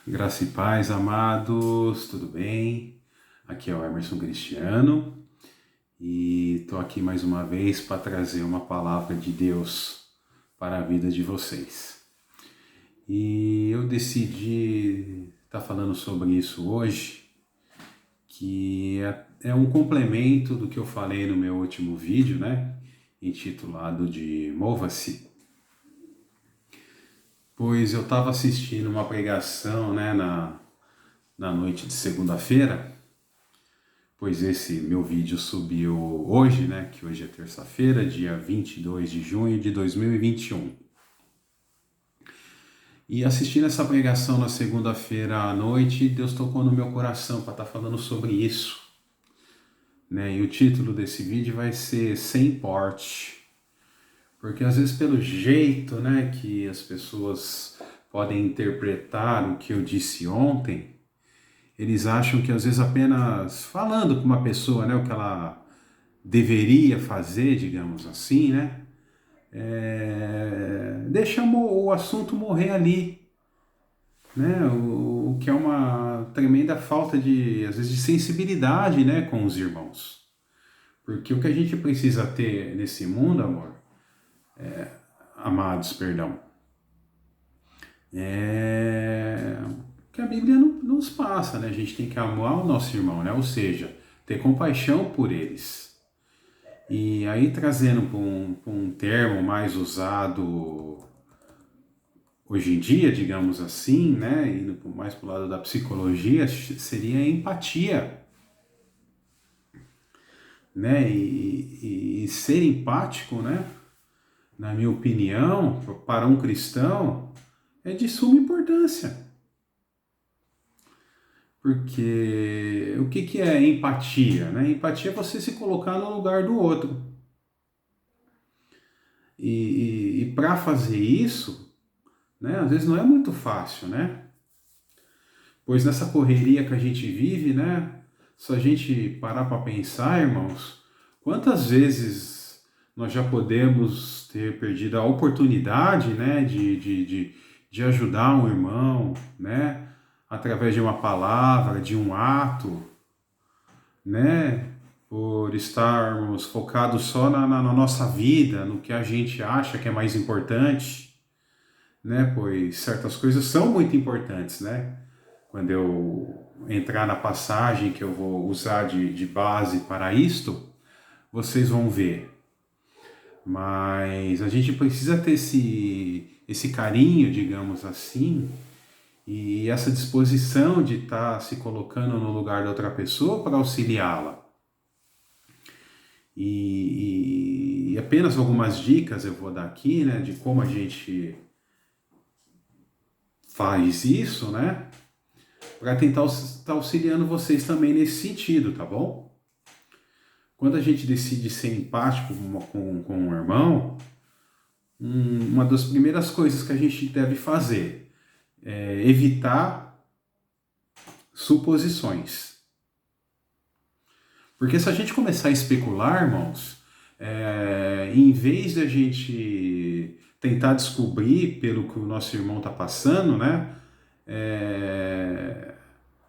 Graça e paz, amados, tudo bem? Aqui é o Emerson Cristiano e estou aqui mais uma vez para trazer uma palavra de Deus para a vida de vocês. E eu decidi estar falando sobre isso hoje, que é um complemento do que eu falei no meu último vídeo, né? Intitulado de Mova-se. Pois eu estava assistindo uma pregação, né, na noite de segunda-feira. Pois esse meu vídeo subiu hoje, né? Que hoje é terça-feira, dia 22 de junho de 2021. E assistindo essa pregação na segunda-feira à noite, Deus tocou no meu coração para estar falando sobre isso, né? E o título desse vídeo vai ser Sem Porte. Porque às vezes pelo jeito, né, que as pessoas podem interpretar o que eu disse ontem, eles acham que às vezes apenas falando com uma pessoa, né, o que ela deveria fazer, digamos assim, né? Deixa o assunto morrer ali, né? O que é uma tremenda falta de, às vezes, de sensibilidade, né, com os irmãos. Porque o que a gente precisa ter nesse mundo, amados, perdão, é que a Bíblia nos passa, né? A gente tem que amar o nosso irmão, né? Ou seja, ter compaixão por eles. E aí trazendo para um termo mais usado hoje em dia, digamos assim, né, indo mais para o lado da psicologia, seria a empatia, né, e ser empático, né, na minha opinião, para um cristão, é de suma importância. Porque o que é empatia, né? Empatia é você se colocar no lugar do outro. E para fazer isso, né, às vezes não é muito fácil, né? Pois nessa correria que a gente vive, né? Se a gente parar para pensar, irmãos, quantas vezes nós já podemos ter perdido a oportunidade, né, de ajudar um irmão, né, através de uma palavra, de um ato, né, por estarmos focados só na nossa vida, no que a gente acha que é mais importante, né, pois certas coisas são muito importantes, né? Quando eu entrar na passagem que eu vou usar de base para isto, vocês vão ver. Mas a gente precisa ter esse carinho, digamos assim, e essa disposição de estar se colocando no lugar da outra pessoa para auxiliá-la. E apenas algumas dicas eu vou dar aqui, né, de como a gente faz isso, né, para tentar estar auxiliando vocês também nesse sentido, tá bom? Quando a gente decide ser empático com um irmão, uma das primeiras coisas que a gente deve fazer é evitar suposições. Porque se a gente começar a especular, irmãos, em vez de a gente tentar descobrir pelo que o nosso irmão está passando, né,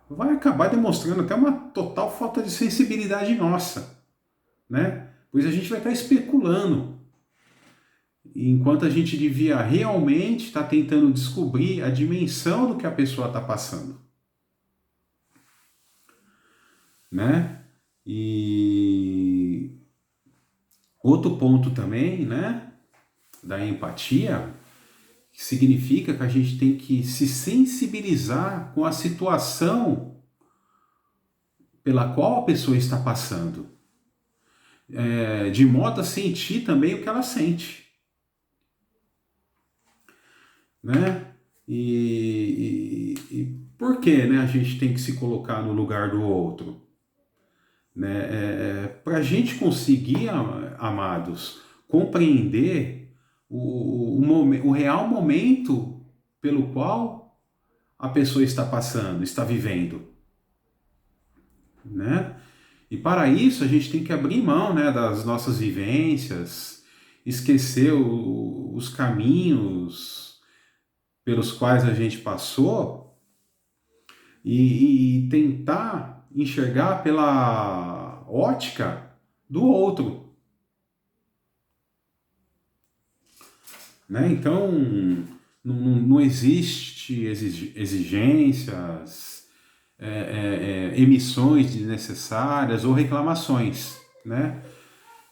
vai acabar demonstrando até uma total falta de sensibilidade nossa, né? Pois a gente vai estar especulando, enquanto a gente devia realmente estar tentando descobrir a dimensão do que a pessoa está passando, né? E outro ponto também, né, da empatia, significa que a gente tem que se sensibilizar com a situação pela qual a pessoa está passando, de modo a sentir também o que ela sente, né? E por que, né, a gente tem que se colocar no lugar do outro? Né? Para a gente conseguir, amados, compreender o real momento pelo qual a pessoa está passando, está vivendo, né? E para isso a gente tem que abrir mão, né, das nossas vivências, esquecer os caminhos pelos quais a gente passou, e tentar enxergar pela ótica do outro, né? Então, não existe exigências, emissões desnecessárias ou reclamações, né?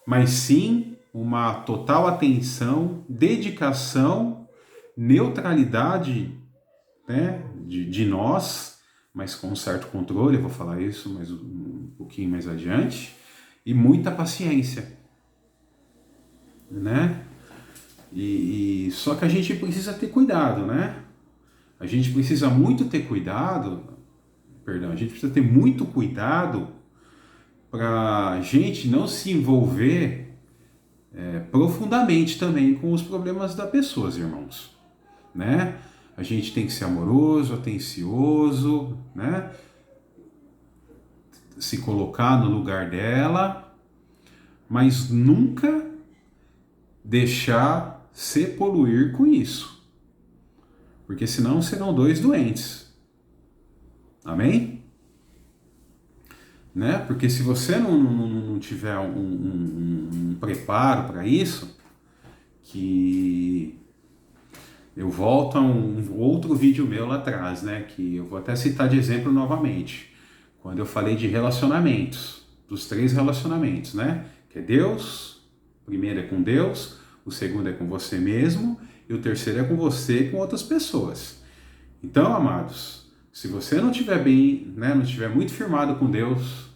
Mas sim uma total atenção, dedicação, neutralidade, né, de nós, mas com um certo controle, eu vou falar isso mais um pouquinho mais adiante, e muita paciência, né? E só que a gente precisa ter cuidado, né? A gente precisa muito ter cuidado, perdão, a gente precisa ter muito cuidado para a gente não se envolver profundamente também com os problemas das pessoas, irmãos, né? A gente tem que ser amoroso, atencioso, né? Se colocar no lugar dela, mas nunca deixar se poluir com isso, porque senão serão dois doentes. Amém? Né? Porque se você não tiver um preparo para isso, que eu volto a um outro vídeo meu lá atrás, né? Que eu vou até citar de exemplo novamente, quando eu falei de relacionamentos, dos 3 relacionamentos, né? Que é Deus, o primeiro é com Deus, o segundo é com você mesmo e o terceiro é com você e com outras pessoas. Então, amados, se você não estiver bem, né, não estiver muito firmado com Deus,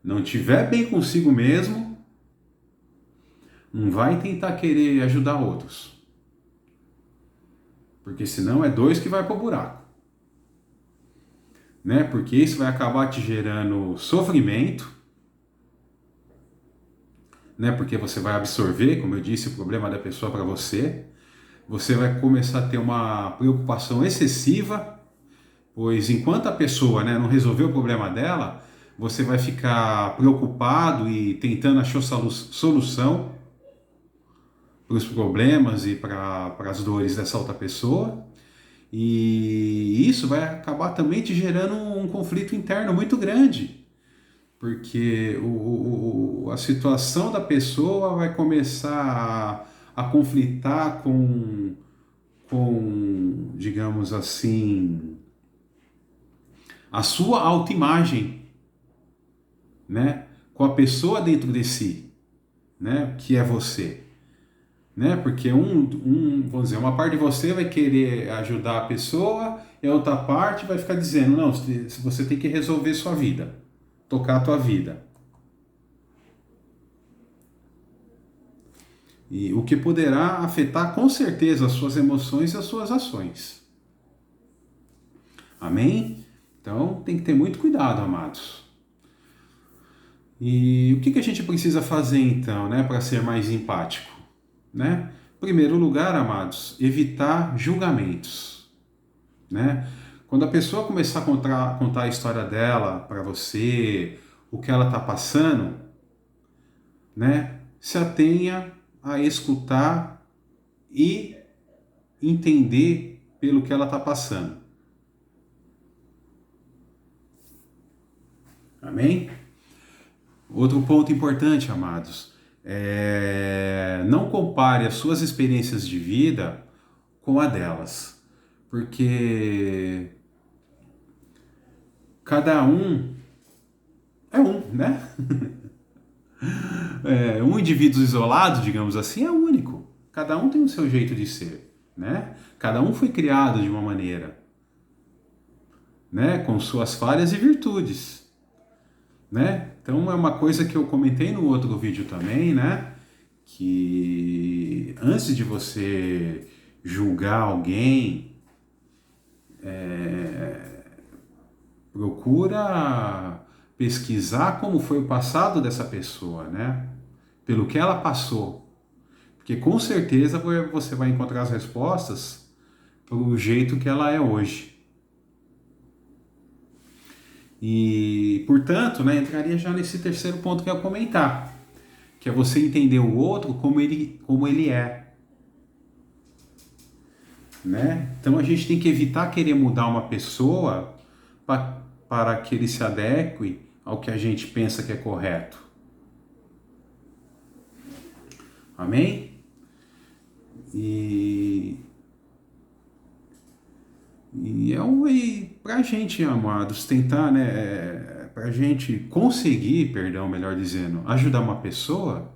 não estiver bem consigo mesmo, não vai tentar querer ajudar outros. Porque senão é 2 que vai para o buraco. Né? Porque isso vai acabar te gerando sofrimento, né? Porque você vai absorver, como eu disse, o problema da pessoa para você. Você vai começar a ter uma preocupação excessiva, pois enquanto a pessoa, né, não resolver o problema dela, você vai ficar preocupado e tentando achar solução para os problemas e para as dores dessa outra pessoa. E isso vai acabar também te gerando um conflito interno muito grande, porque a situação da pessoa vai começar a conflitar digamos assim, a sua autoimagem, né? Com a pessoa dentro de si, né? Que é você. Né? Porque vamos dizer, uma parte de você vai querer ajudar a pessoa e a outra parte vai ficar dizendo, não, você tem que resolver sua vida, tocar a tua vida. E o que poderá afetar com certeza as suas emoções e as suas ações. Amém? Então tem que ter muito cuidado, amados. E o que a gente precisa fazer então, né, para ser mais empático? Né? Em primeiro lugar, amados, evitar julgamentos, né? Quando a pessoa começar a contar a história dela para você, o que ela está passando, né? Se atenha a escutar e entender pelo que ela está passando. Amém? Outro ponto importante, amados, não compare as suas experiências de vida com a delas, porque cada um é um, né? Um indivíduo isolado, digamos assim, é único. Cada um tem o seu jeito de ser, né? Cada um foi criado de uma maneira, né? Com suas falhas e virtudes, né? Então é uma coisa que eu comentei no outro vídeo também, né? Que antes de você julgar alguém, procura pesquisar como foi o passado dessa pessoa, né? Pelo que ela passou. Porque com certeza você vai encontrar as respostas pelo jeito que ela é hoje. E, portanto, né, entraria já nesse terceiro ponto que eu ia comentar, que é você entender o outro como ele é. Né? Então a gente tem que evitar querer mudar uma pessoa para que ele se adeque ao que a gente pensa que é correto. Amém? E para a gente, amados, tentar, né, para a gente conseguir, perdão, melhor dizendo, ajudar uma pessoa,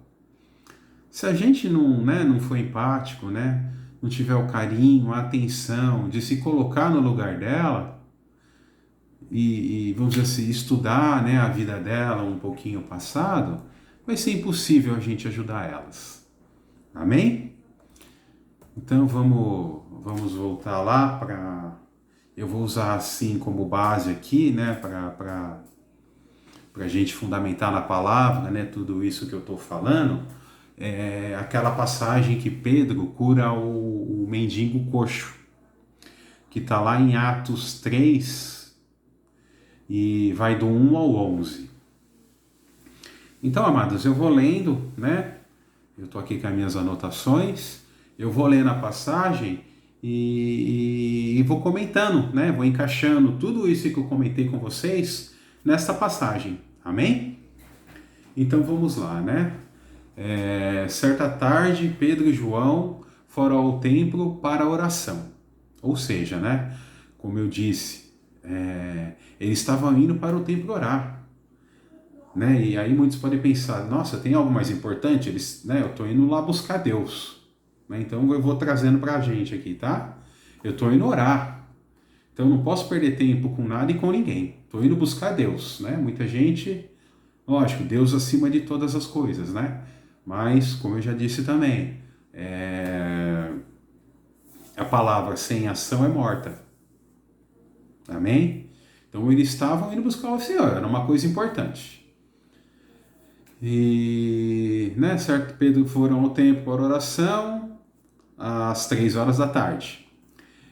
se a gente não, né, não for empático, né, não tiver o carinho, a atenção de se colocar no lugar dela vamos dizer assim, estudar, né, a vida dela um pouquinho passado, vai ser impossível a gente ajudar elas. Amém? Então vamos voltar lá para... Eu vou usar assim como base aqui, né, para a gente fundamentar na palavra, né, tudo isso que eu estou falando, aquela passagem que Pedro cura o mendigo coxo, que está lá em Atos 3 e vai do 1 ao 11. Então, amados, eu vou lendo, né, eu estou aqui com as minhas anotações, eu vou lendo a passagem e vou comentando, né? Vou encaixando tudo isso que eu comentei com vocês nesta passagem. Amém? Então vamos lá, né? Certa tarde, Pedro e João foram ao templo para a oração. Ou seja, né? Como eu disse, eles estavam indo para o templo orar. Né? E aí muitos podem pensar, nossa, tem algo mais importante? Eu estou indo lá buscar Deus. Né? Então eu vou trazendo para a gente aqui, tá? Eu estou indo orar. Então eu não posso perder tempo com nada e com ninguém. Estou indo buscar Deus, né? Muita gente, lógico, Deus acima de todas as coisas, né? Mas, como eu já disse também, a palavra sem ação é morta. Amém? Então eles estavam indo buscar o Senhor, era uma coisa importante. E, né, certo, Pedro foram ao templo para oração às 3 horas da tarde.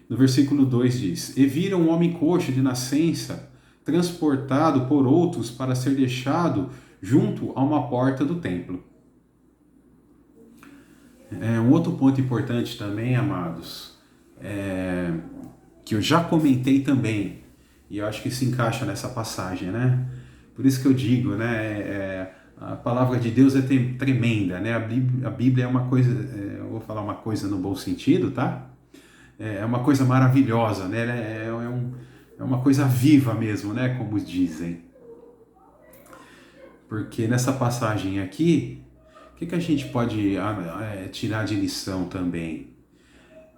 No versículo 2 diz: E viram um homem coxo de nascença transportado por outros para ser deixado junto a uma porta do templo. Um outro ponto importante também, amados, que eu já comentei também, e eu acho que se encaixa nessa passagem, né? Por isso que eu digo, né? A palavra de Deus é tremenda, né? A Bíblia é uma coisa, eu vou falar uma coisa no bom sentido, tá? É uma coisa maravilhosa, né? É uma coisa viva mesmo, né? Como dizem. Porque nessa passagem aqui, o que a gente pode tirar de lição também?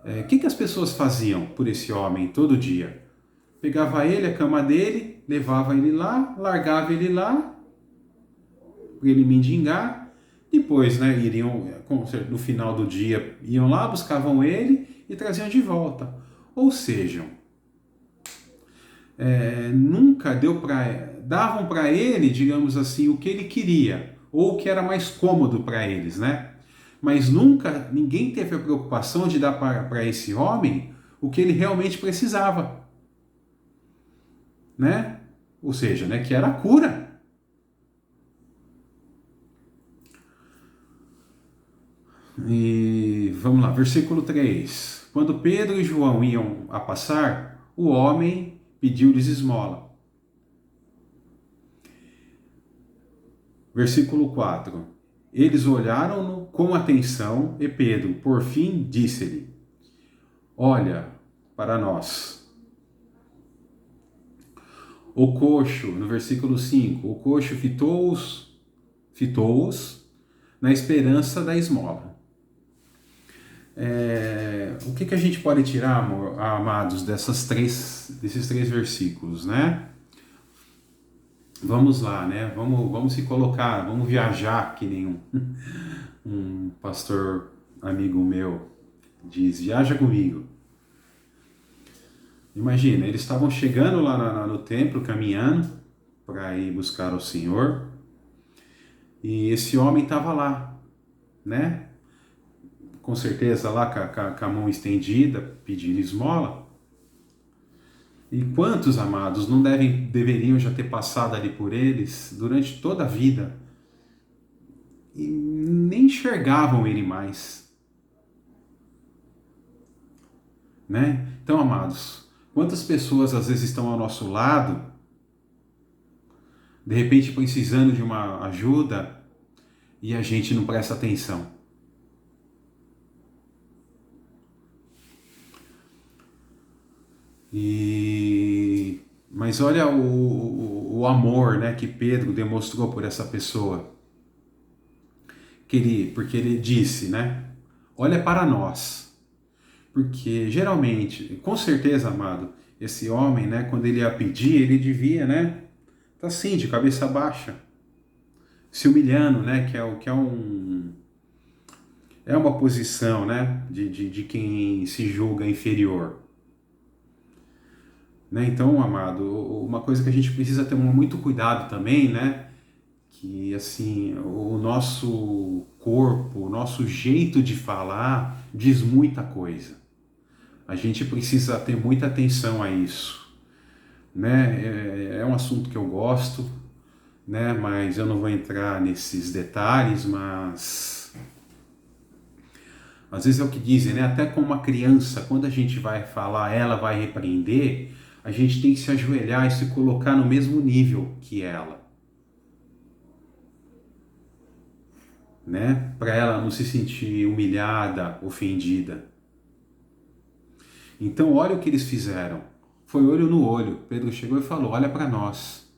O que as pessoas faziam por esse homem todo dia? Pegava ele, a cama dele, levava ele lá, largava ele lá, para ele mendigar. Depois, né, iriam, no final do dia, iam lá, buscavam ele e traziam de volta. Ou seja, nunca davam para ele, digamos assim, o que ele queria, ou o que era mais cômodo para eles, né? Mas nunca ninguém teve a preocupação de dar para esse homem o que ele realmente precisava, né? Ou seja, né, que era a cura. E vamos lá, versículo 3. Quando Pedro e João iam a passar, o homem pediu-lhes esmola. Versículo 4. Eles olharam-no com atenção e Pedro, por fim, disse-lhe: Olha para nós. O coxo, no versículo 5, o coxo fitou-os na esperança da esmola. O que a gente pode tirar, amados, desses três versículos, né? Vamos lá, né? Vamos se colocar, vamos viajar, que nem um pastor amigo meu diz, viaja comigo. Imagina, eles estavam chegando lá no templo, caminhando para ir buscar o Senhor, e esse homem estava lá, né? Com certeza lá com a mão estendida, pedindo esmola. E quantos, amados, não deveriam já ter passado ali por eles durante toda a vida e nem enxergavam ele mais, né? Então, amados, Quantas pessoas às vezes estão ao nosso lado, de repente precisando de uma ajuda e a gente não presta atenção? Mas olha o amor, né, que Pedro demonstrou por essa pessoa. Porque ele disse, né? Olha para nós. Porque geralmente, com certeza, amado, esse homem, né, quando ele ia pedir, ele devia, né, tá assim, de cabeça baixa, se humilhando, né, é uma posição, né, de quem se julga inferior. Né? Então, amado, uma coisa que a gente precisa ter muito cuidado também, né, que assim, o nosso corpo, o nosso jeito de falar diz muita coisa. A gente precisa ter muita atenção a isso, né? É um assunto que eu gosto, né? Mas eu não vou entrar nesses detalhes, mas às vezes é o que dizem, né? Até com uma criança, quando a gente vai falar, ela vai repreender, a gente tem que se ajoelhar e se colocar no mesmo nível que ela, né? Para ela não se sentir humilhada, ofendida. Então, olha o que eles fizeram. Foi olho no olho. Pedro chegou e falou: olha para nós.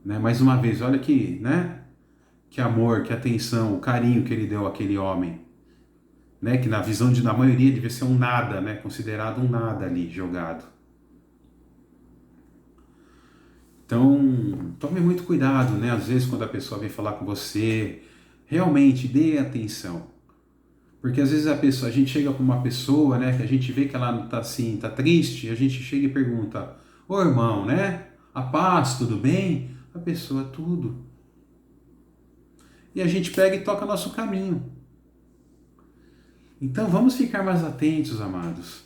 Né? Mais uma vez, olha que, né? Que amor, que atenção, o carinho que ele deu àquele homem. Né? Que na visão da maioria devia ser um nada, né? Considerado um nada ali jogado. Então, tome muito cuidado, né? Às vezes, quando a pessoa vem falar com você, realmente dê atenção. Porque às vezes a gente chega com uma pessoa, né, que a gente vê que ela tá assim, tá triste, a gente chega e pergunta: "Ô irmão, né? A paz, tudo bem?" A pessoa: "Tudo." E a gente pega e toca nosso caminho. Então vamos ficar mais atentos, amados.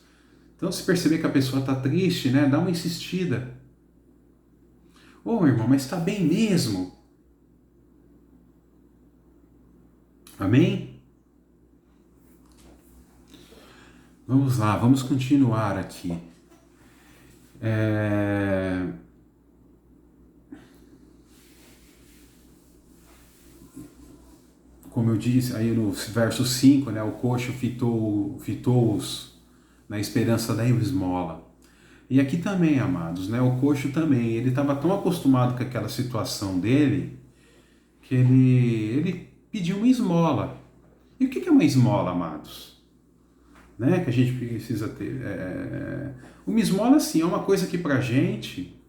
Então, se perceber que a pessoa tá triste, né, dá uma insistida. "Ô irmão, mas tá bem mesmo?" Amém? Vamos lá, vamos continuar aqui. Como eu disse aí no verso 5, né, o coxo fitou-os na esperança da esmola. E aqui também, amados, né, o coxo também, ele estava tão acostumado com aquela situação dele, que ele pediu uma esmola. E o que é uma esmola, amados? Né, que a gente precisa ter. Uma esmola, assim, é uma coisa que pra gente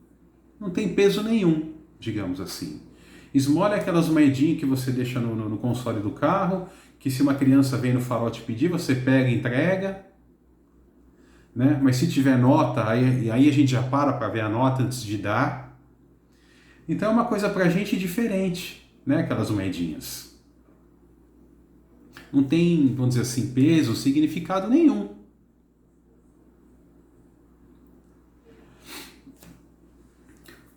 não tem peso nenhum, digamos assim. Esmola é aquelas moedinhas que você deixa no console do carro, que se uma criança vem no farol te pedir, você pega e entrega. Né? Mas se tiver nota, aí a gente já para ver a nota antes de dar. Então é uma coisa pra gente diferente, né? Aquelas moedinhas. Não tem, vamos dizer assim, peso, significado nenhum.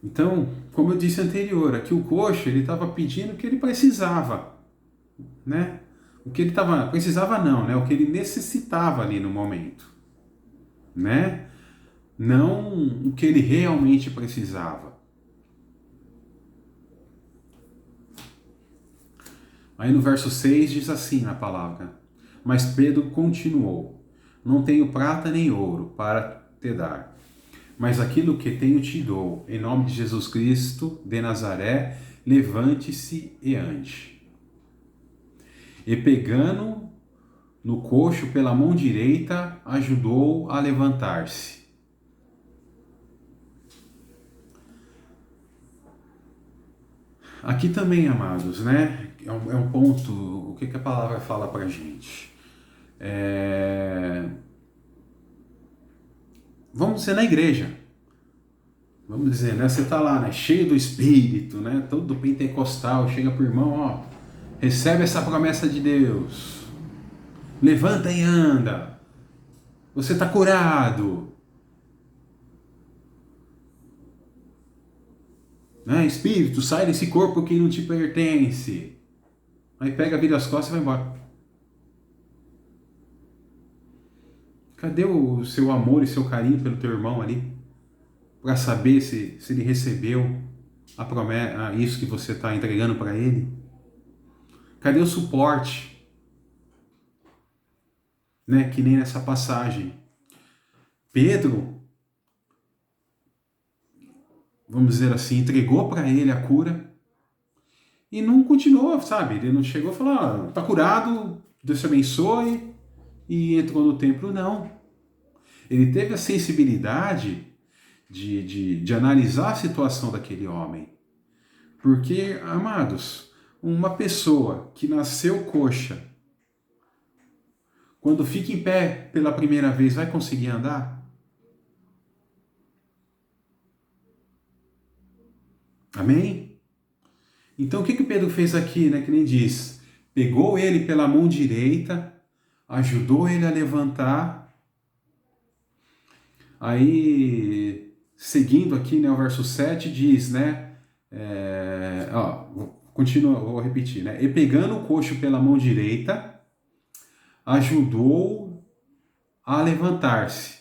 Então, como eu disse anterior, aqui o coxo, ele estava pedindo o que ele precisava, né? O que ele precisava não, né? O que ele necessitava ali no momento, né? Não o que ele realmente precisava. Aí no verso 6 diz assim na palavra: mas Pedro continuou: não tenho prata nem ouro para te dar, mas aquilo que tenho te dou. Em nome de Jesus Cristo de Nazaré, levante-se e ande. E pegando no coxo pela mão direita, ajudou a levantar-se. Aqui também, amados, né? É um ponto, o que a palavra fala pra gente? Vamos dizer, na igreja. Vamos dizer, né? Você tá lá, né? Cheio do Espírito, né? Todo pentecostal, chega pro irmão, ó, recebe essa promessa de Deus. Levanta e anda. Você tá curado. Né? Espírito, sai desse corpo que não te pertence. Aí pega, vira as costas e vai embora. Cadê o seu amor e seu carinho pelo teu irmão ali? Para saber se ele recebeu a promessa, isso que você está entregando para ele? Cadê o suporte? Né? Que nem nessa passagem. Pedro, vamos dizer assim, entregou para ele a cura e não continuou, sabe? Ele não chegou e falou, ah, tá curado, Deus te abençoe, e entrou no templo, não. Ele teve a sensibilidade de analisar a situação daquele homem. Porque, amados, uma pessoa que nasceu coxa, quando fica em pé pela primeira vez, vai conseguir andar? Amém? Então, o que o Pedro fez aqui, né? Que nem diz, pegou ele pela mão direita, ajudou ele a levantar. Aí, seguindo aqui, né, o verso 7 diz, né? Continua, vou repetir, né? E pegando o coxo pela mão direita, ajudou a levantar-se.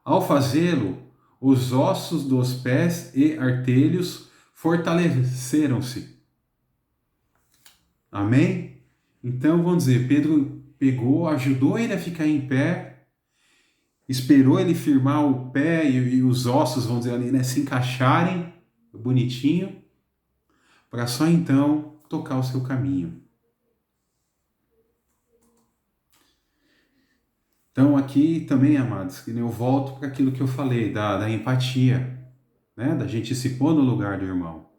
Ao fazê-lo, os ossos dos pés e artelhos fortaleceram-se. Amém? Então, vamos dizer, Pedro pegou, ajudou ele a ficar em pé, esperou ele firmar o pé e os ossos, vamos dizer ali, né, se encaixarem bonitinho, para só então tocar o seu caminho. Então aqui também, amados, que eu volto para aquilo que eu falei, da empatia, né? Da gente se pôr no lugar do irmão.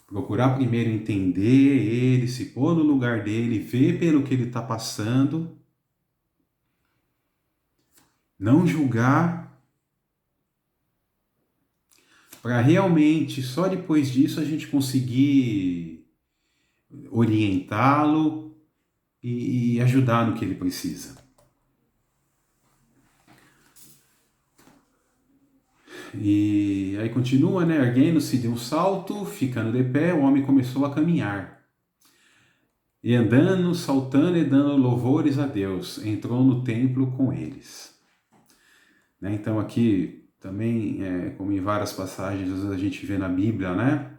Procurar primeiro entender ele, se pôr no lugar dele, ver pelo que ele está passando, não julgar, para realmente, só depois disso, a gente conseguir orientá-lo e ajudar no que ele precisa. E aí continua, né? Erguendo-se de um salto, ficando de pé, o homem começou a caminhar. E andando, saltando e dando louvores a Deus, entrou no templo com eles. Né? Então aqui também, como em várias passagens às vezes a gente vê na Bíblia, né?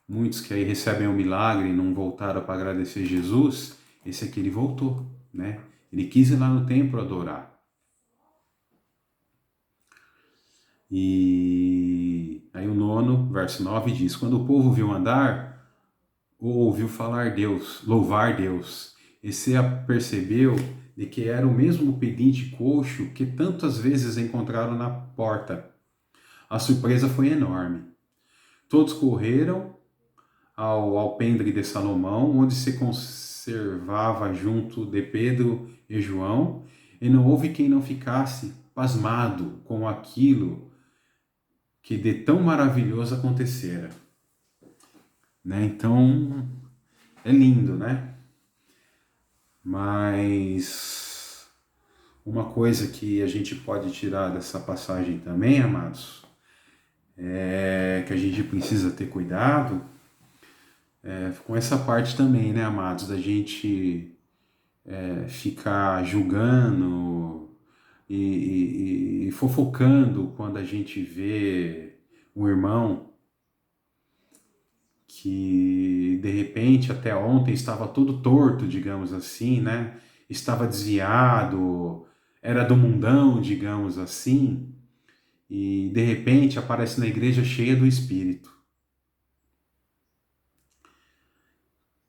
Muitos que aí recebem um milagre e não voltaram para agradecer Jesus, esse aqui ele voltou, né? Ele quis ir lá no templo adorar. E aí o 9, verso 9 diz, quando o povo viu andar, ou ouviu falar Deus, louvar Deus, e se apercebeu de que era o mesmo pedinte coxo que tantas vezes encontraram na porta. A surpresa foi enorme. Todos correram ao alpendre de Salomão, onde se conservava junto de Pedro e João, e não houve quem não ficasse pasmado com aquilo que de tão maravilhoso acontecera. Né? Então, é lindo, né? Mas uma coisa que a gente pode tirar dessa passagem também, amados, é que a gente precisa ter cuidado com essa parte também, né, amados, da gente ficar julgando e fofocando quando a gente vê um irmão que de repente até ontem estava todo torto, digamos assim, né? Estava desviado, era do mundão, digamos assim, e de repente aparece na igreja cheia do Espírito.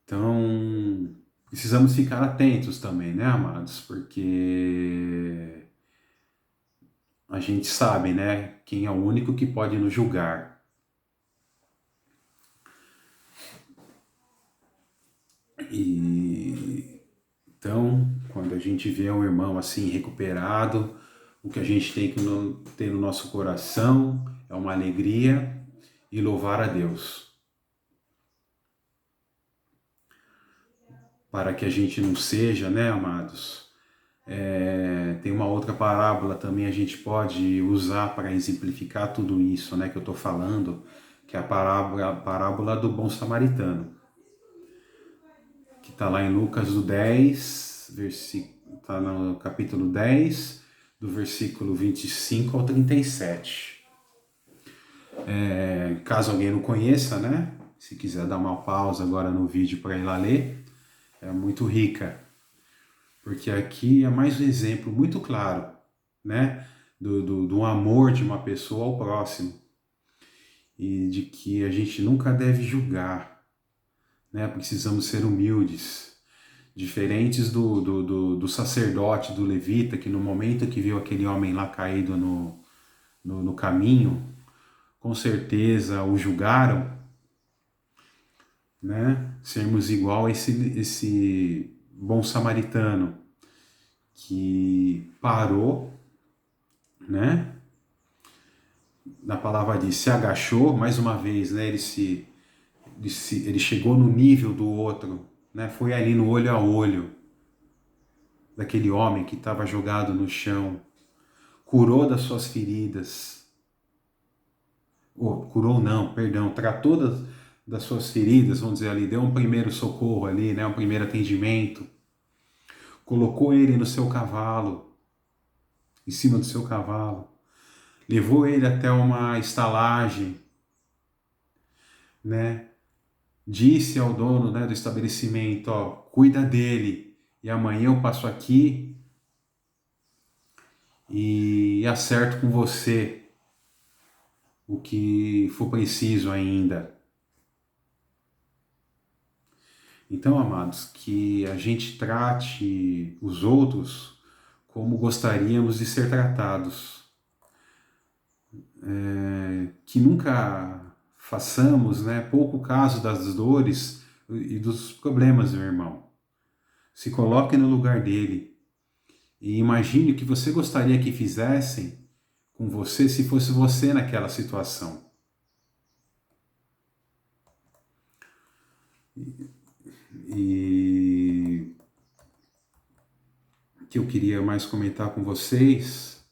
Então, precisamos ficar atentos também, né, amados? Porque a gente sabe, né, quem é o único que pode nos julgar. E então, quando a gente vê um irmão assim recuperado, o que a gente tem que ter no nosso coração é uma alegria e louvar a Deus. Para que a gente não seja, né, amados? Tem uma outra parábola também a gente pode usar para exemplificar tudo isso, né, que eu estou falando, que é a parábola do bom samaritano, que está lá em Lucas do 10, está no capítulo 10, do versículo 25 ao 37. Caso alguém não conheça, né? Se quiser dar uma pausa agora no vídeo para ir lá ler, é muito rica, porque aqui é mais um exemplo muito claro, né? Do amor de uma pessoa ao próximo e de que a gente nunca deve julgar, né? Precisamos ser humildes, diferentes do sacerdote, do levita, que no momento que viu aquele homem lá caído no caminho, com certeza o julgaram, né? Sermos igual a esse bom samaritano que parou, né? Na palavra diz, se agachou, mais uma vez, né? Ele chegou no nível do outro, né? Foi ali no olho a olho daquele homem que estava jogado no chão, curou das suas feridas, curou não, perdão, tratou das suas feridas, vamos dizer ali, deu um primeiro socorro ali, né? Um primeiro atendimento, colocou ele no seu cavalo, em cima do seu cavalo, levou ele até uma estalagem, né? Disse ao dono, né, do estabelecimento, ó, cuida dele, e amanhã eu passo aqui e acerto com você o que for preciso ainda. Então, amados, que a gente trate os outros como gostaríamos de ser tratados. Que nunca façamos, né, pouco caso das dores e dos problemas, meu irmão. Se coloque no lugar dele e imagine o que você gostaria que fizessem com você se fosse você naquela situação. E o que eu queria mais comentar com vocês,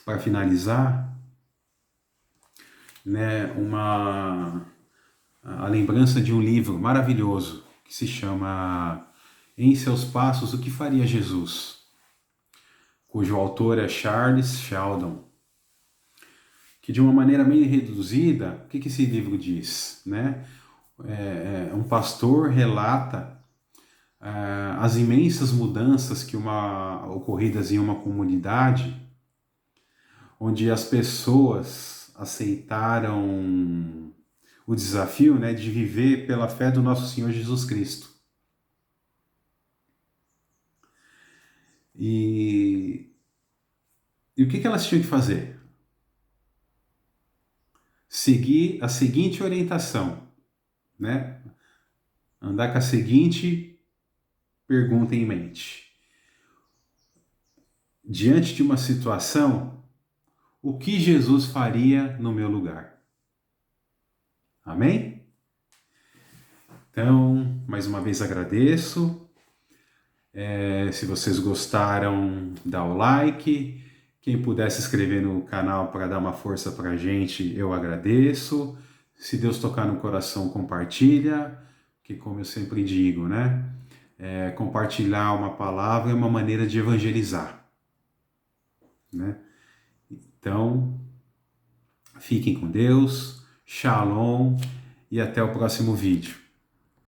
para finalizar, né, a lembrança de um livro maravilhoso que se chama Em Seus Passos, O que Faria Jesus?, cujo autor é Charles Sheldon, que de uma maneira meio reduzida, o que esse livro diz, né? Um pastor relata as imensas mudanças ocorridas em uma comunidade onde as pessoas aceitaram o desafio, né, de viver pela fé do nosso Senhor Jesus Cristo. E o que elas tinham que fazer? Seguir a seguinte orientação, né? Andar com a seguinte pergunta em mente. Diante de uma situação, o que Jesus faria no meu lugar? Amém? Então, mais uma vez agradeço. Se vocês gostaram, dá o like. Quem puder se inscrever no canal para dar uma força para a gente, eu agradeço. Se Deus tocar no coração, compartilha, que como eu sempre digo, né? Compartilhar uma palavra é uma maneira de evangelizar, né? Então, fiquem com Deus, shalom e até o próximo vídeo.